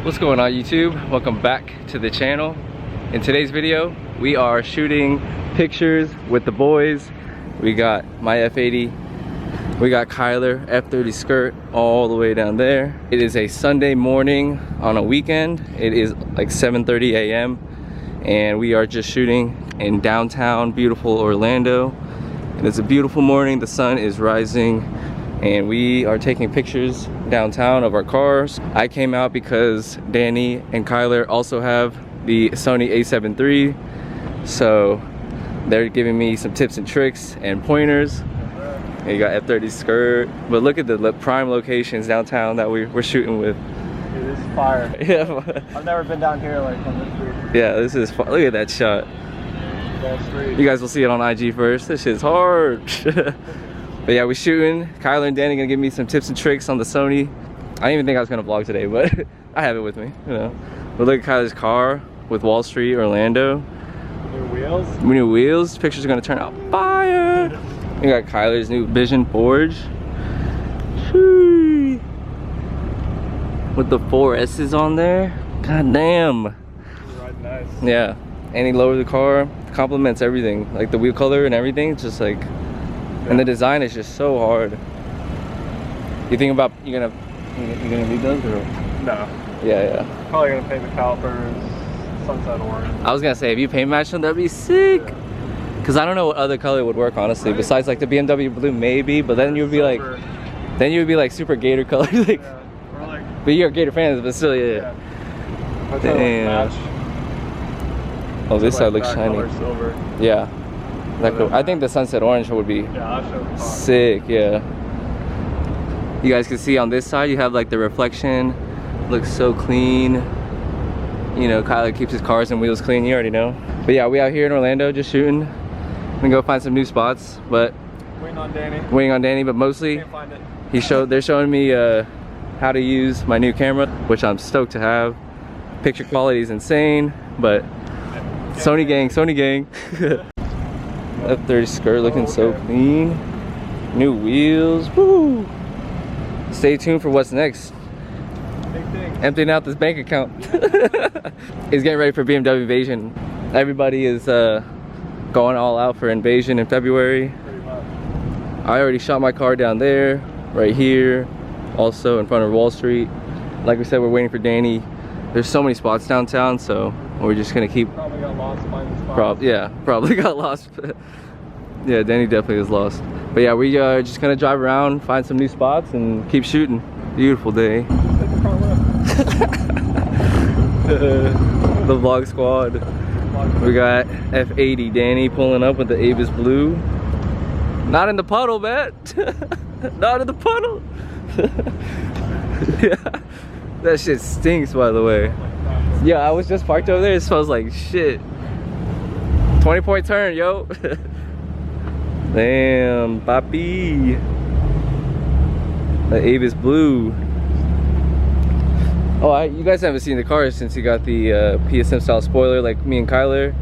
What's going on, YouTube? Welcome back to the channel. In today's video, we are shooting pictures with the boys. We got my F80, we got Kyler F30 skirt all the way down there. It is a Sunday morning on a weekend. It is like 7:30 a.m. and we are just shooting in downtown beautiful Orlando. And it's a beautiful morning, the sun is rising, and we are taking pictures downtown of our cars. I came out because Danny and Kyler also have the Sony A7III, so they're giving me some tips and tricks and pointers. And you got F30 skirt, but look at the prime locations downtown that we're shooting with. Dude, this is fire. Yeah. I've never been down here like on this street. Yeah, this is fun. Look at that shot. You guys will see it on IG first. This shit's hard. But yeah, we're shooting. Kyler and Danny gonna give me some tips and tricks on the Sony. I didn't even think I was gonna vlog today, but I have it with me, you know. But look at Kyler's car with Wall Street, Orlando. New wheels. New wheels. Pictures are gonna turn out fire. We got Kyler's new Vision Forge. Whee. With the 4S's on there. God damn. Right, nice. Yeah. And he lowered the car. Complements everything. Like the wheel color and everything. It's just like, and the design is just so hard. You think about you're gonna read those or? No. Yeah. Probably gonna paint the calipers sunset orange. I was gonna say if you paint match them, that'd be sick. Yeah. Cause I don't know what other color would work honestly, right? Besides like the BMW blue maybe, but then you would be silver. like super Gator color. Like, Yeah. Or like, but you're a Gator fan, but still, yeah. That's Damn. match. Oh, this So, side like, looks that shiny. color silver. Yeah. That cool. I think the sunset orange would be Yeah, I'll show the car. sick. Yeah. You guys can see on this side, you have like the reflection. Looks so clean. You know, Kyler keeps his cars and wheels clean. You already know. But yeah, we out here in Orlando just shooting. We can go find some new spots, but Waiting on Danny. But mostly Can't find it. they're showing me how to use my new camera, which I'm stoked to have. Picture quality is insane, but Sony gang. F30 skirt looking so clean. New wheels, woo! Stay tuned for what's next. Big thing. Emptying out this bank account. He's getting ready for BMW Invasion. Everybody is going all out for Invasion in February. Pretty much. I already shot my car down there, right here, also in front of Wall Street. Like we said, we're waiting for Danny. There's so many spots downtown, so we're just gonna keep. Probably got lost finding the spot. Probably got lost. Yeah, Danny definitely was lost. But yeah, we are just gonna drive around, find some new spots, and keep shooting. Beautiful day. The vlog squad. We got F80 Danny pulling up with the Avis Blue. Not in the puddle, man. Not in the puddle. Yeah. That shit stinks, by the way. Yeah, I was just parked over there. It smells like shit. 20-point turn, yo. Damn, papi. The Avis Blue. Oh, you guys haven't seen the car since you got the PSM style spoiler, like me and Kyler.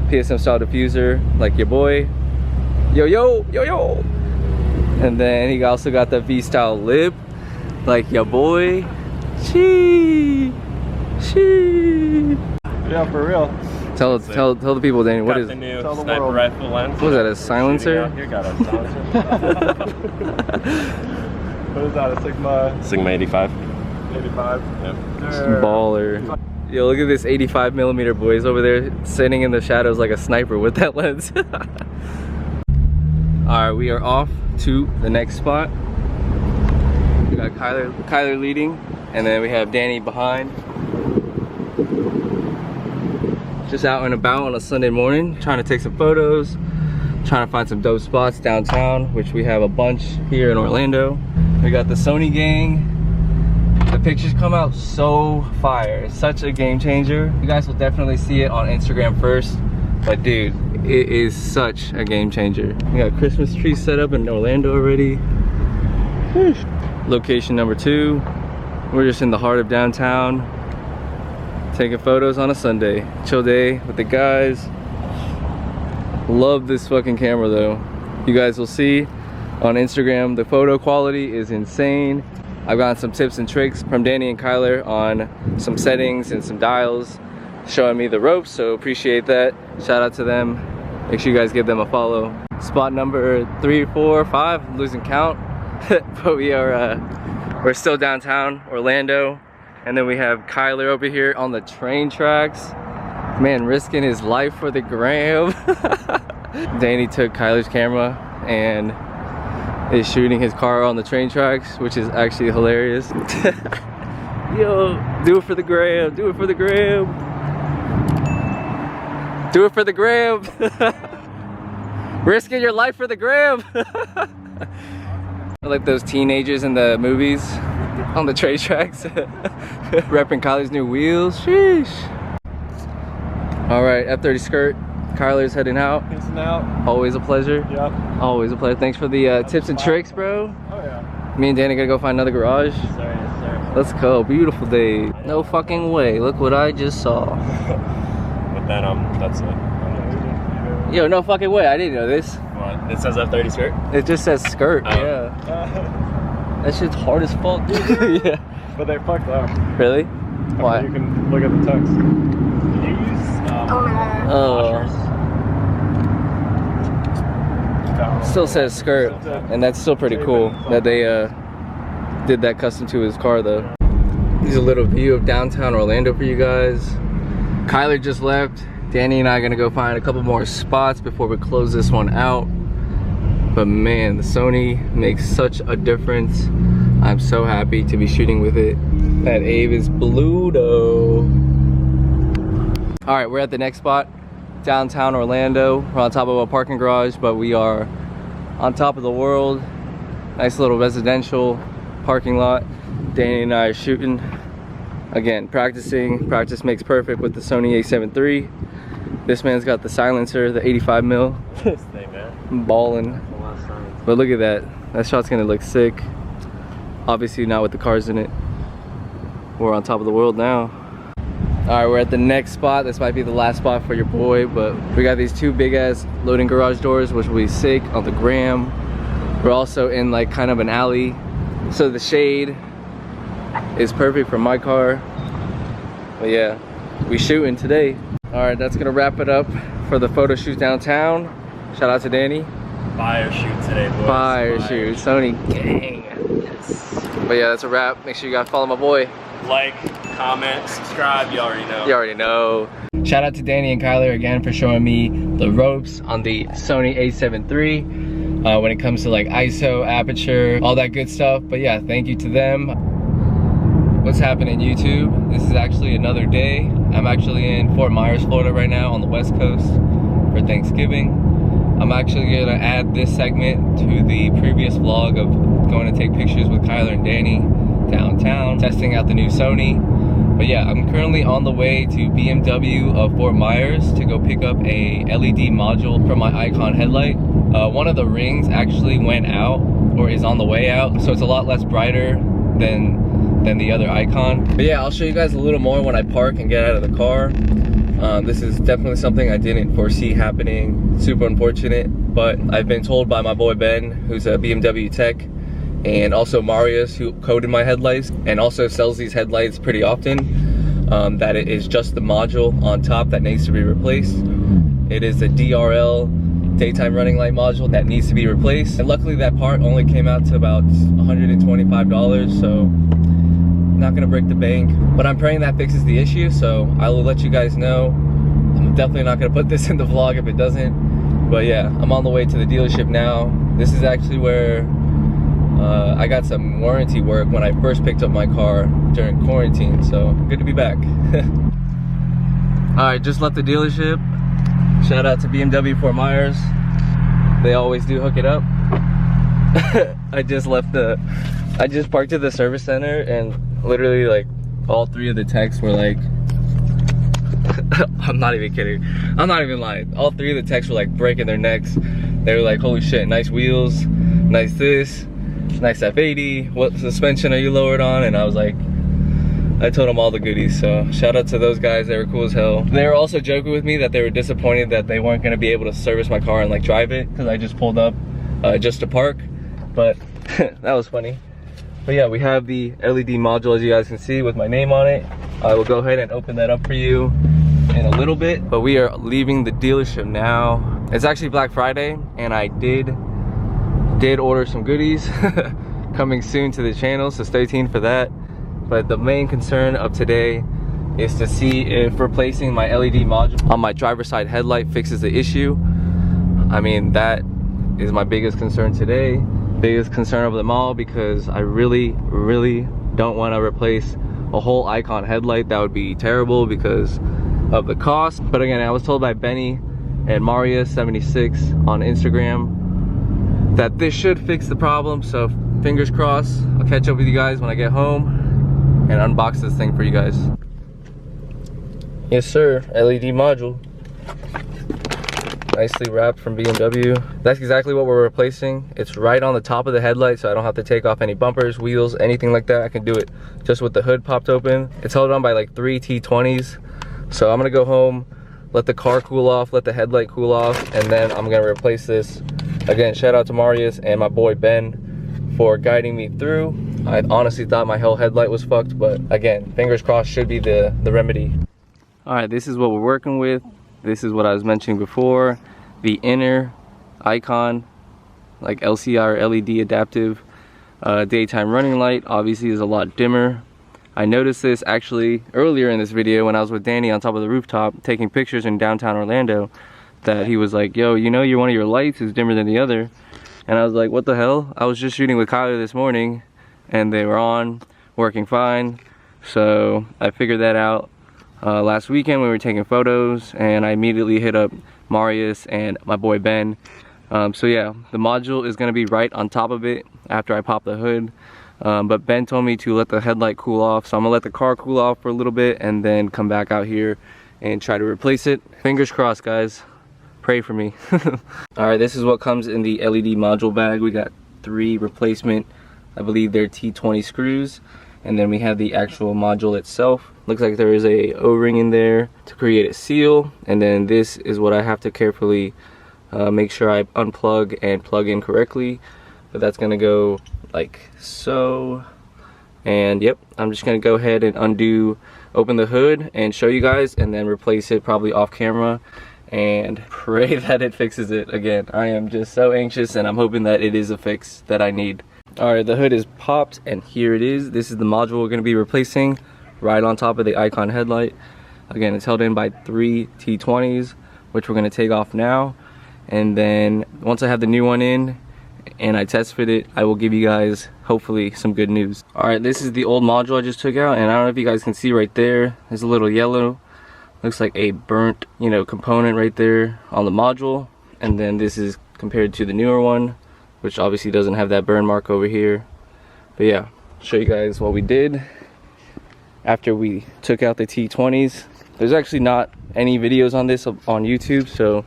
PSM style diffuser, like your boy. Yo. And then he also got the V style lip, like your boy. She. Yeah, for real. Tell the people, Danny, what is the new Tell the sniper world. rifle lens. what is that, a silencer? You got a silencer. What is that, a Sigma Sigma 85. 85? Yep. Baller. Yo, look at this 85mm boys over there sitting in the shadows like a sniper with that lens. Alright, we are off to the next spot. We got Kyler leading, and then we have Danny behind. Just out and about on a Sunday morning, trying to take some photos, trying to find some dope spots downtown, which we have a bunch here in Orlando. We got the Sony gang. The pictures come out so fire. It's such a game changer. You guys will definitely see it on Instagram first, but dude, it is such a game changer. We got Christmas trees set up in Orlando already. Location number 2. We're just in the heart of downtown, taking photos on a Sunday. Chill day with the guys. Love this fucking camera though. You guys will see on Instagram, the photo quality is insane. I've gotten some tips and tricks from Danny and Kyler on some settings and some dials, showing me the ropes, so appreciate that. Shout out to them. Make sure you guys give them a follow. Spot number 3, 4, 5, I'm losing count. But we're still downtown Orlando. And then we have Kyler over here on the train tracks. Man, risking his life for the gram. Danny took Kyler's camera and is shooting his car on the train tracks, which is actually hilarious. Yo, do it for the gram, do it for the gram. Do it for the gram. Risking your life for the gram. Like those teenagers in the movies on the train tracks. Repping Kyler's new wheels. Sheesh. Alright, F30 skirt. Kyler's heading out. Peacing out. Always a pleasure. Yep. Always a pleasure. Thanks for the tips and tricks, bro. Oh yeah. Me and Danny gotta go find another garage. Yes, sir. Let's go. Beautiful day. No fucking way. Look what I just saw. But then that's it. Yo, no fucking way. I didn't know this. What? It says F30 skirt? It just says skirt. Oh. Yeah. That shit's hard as fuck, dude. Yeah. But they're fucked up. Really? I mean, Why? you can look at the text. Can you use washers? Still says skirt, and that's still pretty cool that they did that custom to his car though. Here's a little view of downtown Orlando for you guys. Kyler just left. Danny and I are gonna go find a couple more spots before we close this one out. But man, the Sony makes such a difference. I'm so happy to be shooting with it. That Abe is blue though. All right, we're at the next spot, downtown Orlando. We're on top of a parking garage, but we are on top of the world. Nice little residential parking lot. Danny and I are shooting. Again, practicing. Practice makes perfect with the Sony A7 III. This man's got the silencer, the 85 mil. This thing, man. Ballin'. But look at that. That shot's gonna look sick. Obviously not with the cars in it. We're on top of the world now. All right, we're at the next spot. This might be the last spot for your boy, but we got these two big ass loading garage doors, which will be sick on the gram. We're also in like kind of an alley, so the shade is perfect for my car. But yeah, we shooting today. All right, that's gonna wrap it up for the photo shoot downtown. Shout out to Danny. Fire shoot today, boys. Fire shoot, Sony gang. Yes. But yeah, that's a wrap. Make sure you guys follow my boy. Like, comment, subscribe, you already know. You already know. Shout out to Danny and Kyler again for showing me the ropes on the Sony A7 III when it comes to like ISO, aperture, all that good stuff. But yeah, thank you to them. What's happening, YouTube? This is actually another day. I'm actually in Fort Myers, Florida right now on the West Coast for Thanksgiving. I'm actually gonna add this segment to the previous vlog of going to take pictures with Kyler and Danny downtown, testing out the new Sony. But yeah, I'm currently on the way to Bmw of Fort Myers to go pick up a LED module for my Ikon headlight. One of the rings actually went out or is on the way out, so it's a lot less brighter than the other Ikon. But yeah, I'll show you guys a little more when I park and get out of the car. This is definitely something I didn't foresee happening. Super unfortunate, but I've been told by my boy Ben, who's a BMW tech, and also Marius, who coded my headlights and also sells these headlights pretty often, that it is just the module on top that needs to be replaced. It is a DRL daytime running light module that needs to be replaced, and luckily that part only came out to about $125, so not gonna break the bank, but I'm praying that fixes the issue, so I will let you guys know. I'm definitely not gonna put this in the vlog if it doesn't, but yeah, I'm on the way to the dealership now. This is actually where I got some warranty work when I first picked up my car during quarantine, so good to be back. All right, just left the dealership. Shout out to BMW Fort Myers. They always do hook it up. I just parked at the service center and literally like all three of the techs were like, I'm not even kidding, I'm not even lying, all three of the techs were like breaking their necks. They were like, holy shit, nice wheels, nice this, nice F80, what suspension are you lowered on? And I was like, I told them all the goodies, so shout out to those guys. They were cool as hell. They were also joking with me that they were disappointed that they weren't gonna be able to service my car and like drive it because I just pulled up just to park, but that was funny. But yeah, we have the LED module, as you guys can see, with my name on it. I will go ahead and open that up for you in a little bit. But we are leaving the dealership now. It's actually Black Friday, and I did order some goodies coming soon to the channel, so stay tuned for that. But the main concern of today is to see if replacing my LED module on my driver's side headlight fixes the issue. I mean, that is my biggest concern today. Biggest concern of them all, because I really don't want to replace a whole Ikon headlight. That would be terrible because of the cost. But again, I was told by Benny and Marius76 on Instagram that this should fix the problem, so fingers crossed. I'll catch up with you guys when I get home and unbox this thing for you guys. Yes sir, LED module. Nicely wrapped from BMW. That's exactly what we're replacing. It's right on the top of the headlight, so I don't have to take off any bumpers, wheels, anything like that. I can do it just with the hood popped open. It's held on by like 3 T20s. So I'm gonna go home, let the car cool off, let the headlight cool off, and then I'm gonna replace this. Again, shout out to Marius and my boy Ben for guiding me through. I honestly thought my whole headlight was fucked, but again, fingers crossed, should be the remedy. All right, this is what we're working with. This is what I was mentioning before. The inner Ikon, like LCR LED adaptive daytime running light, obviously is a lot dimmer. I noticed this actually earlier in this video when I was with Danny on top of the rooftop taking pictures in downtown Orlando, that he was like, yo, you know, one of your lights is dimmer than the other. And I was like, what the hell? I was just shooting with Kyler this morning and they were on, working fine. So I figured that out last weekend when we were taking photos, and I immediately hit up Marius and my boy Ben. So yeah, the module is gonna be right on top of it after I pop the hood. But Ben told me to let the headlight cool off, so I'm gonna let the car cool off for a little bit and then come back out here and try to replace it. Fingers crossed, guys. Pray for me. All right, this is what comes in the LED module bag. We got 3 replacement, I believe they're T20 screws, and then we have the actual module itself. Looks like there is a O-ring in there to create a seal, and then this is what I have to carefully make sure I unplug and plug in correctly. But that's gonna go like so. And yep, I'm just gonna go ahead and open the hood and show you guys, and then replace it probably off camera and pray that it fixes it. Again, I am just so anxious, and I'm hoping that it is a fix that I need. All right, the hood is popped and here it is. This is the module we're gonna be replacing, right on top of the Ikon headlight. Again, it's held in by 3 T20s, which we're gonna take off now. And then once I have the new one in and I test fit it, I will give you guys hopefully some good news. All right, this is the old module I just took out, and I don't know if you guys can see right there, there's a little yellow, looks like a burnt, you know, component right there on the module. And then this is compared to the newer one, which obviously doesn't have that burn mark over here. But yeah, I'll show you guys what we did after we took out the T20s. There's actually not any videos on this on YouTube, so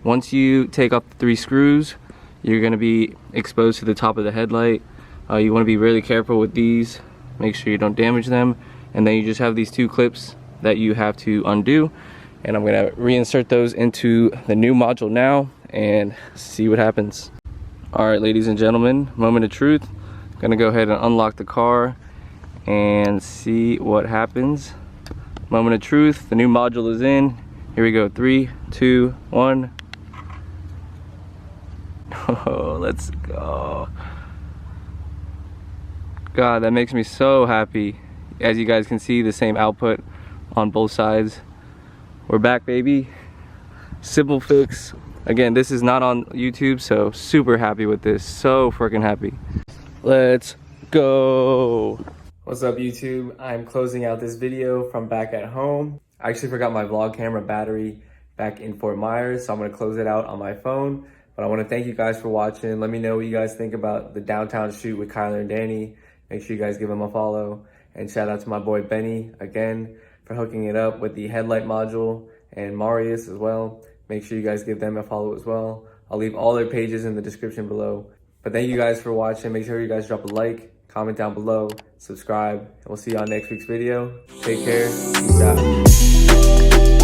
once you take off the 3 screws, you're gonna be exposed to the top of the headlight. You wanna be really careful with these, make sure you don't damage them, and then you just have these 2 clips that you have to undo, and I'm gonna reinsert those into the new module now and see what happens. All right, ladies and gentlemen, moment of truth. Gonna go ahead and unlock the car and see what happens. Moment of truth, the new module is in. Here we go, 3, 2, 1. Oh, let's go. God, that makes me so happy. As you guys can see, the same output on both sides. We're back, baby. Simple fix. Again, this is not on YouTube, so super happy with this. So freaking happy. Let's go. What's up, YouTube? I'm closing out this video from back at home. I actually forgot my vlog camera battery back in Fort Myers, so I'm gonna close it out on my phone. But I wanna thank you guys for watching. Let me know what you guys think about the downtown shoot with Kyler and Danny. Make sure you guys give them a follow. And shout out to my boy Benny, again, for hooking it up with the headlight module, and Marius as well. Make sure you guys give them a follow as well. I'll leave all their pages in the description below. But thank you guys for watching. Make sure you guys drop a like, comment down below, subscribe, and we'll see you on next week's video. Take care, peace out.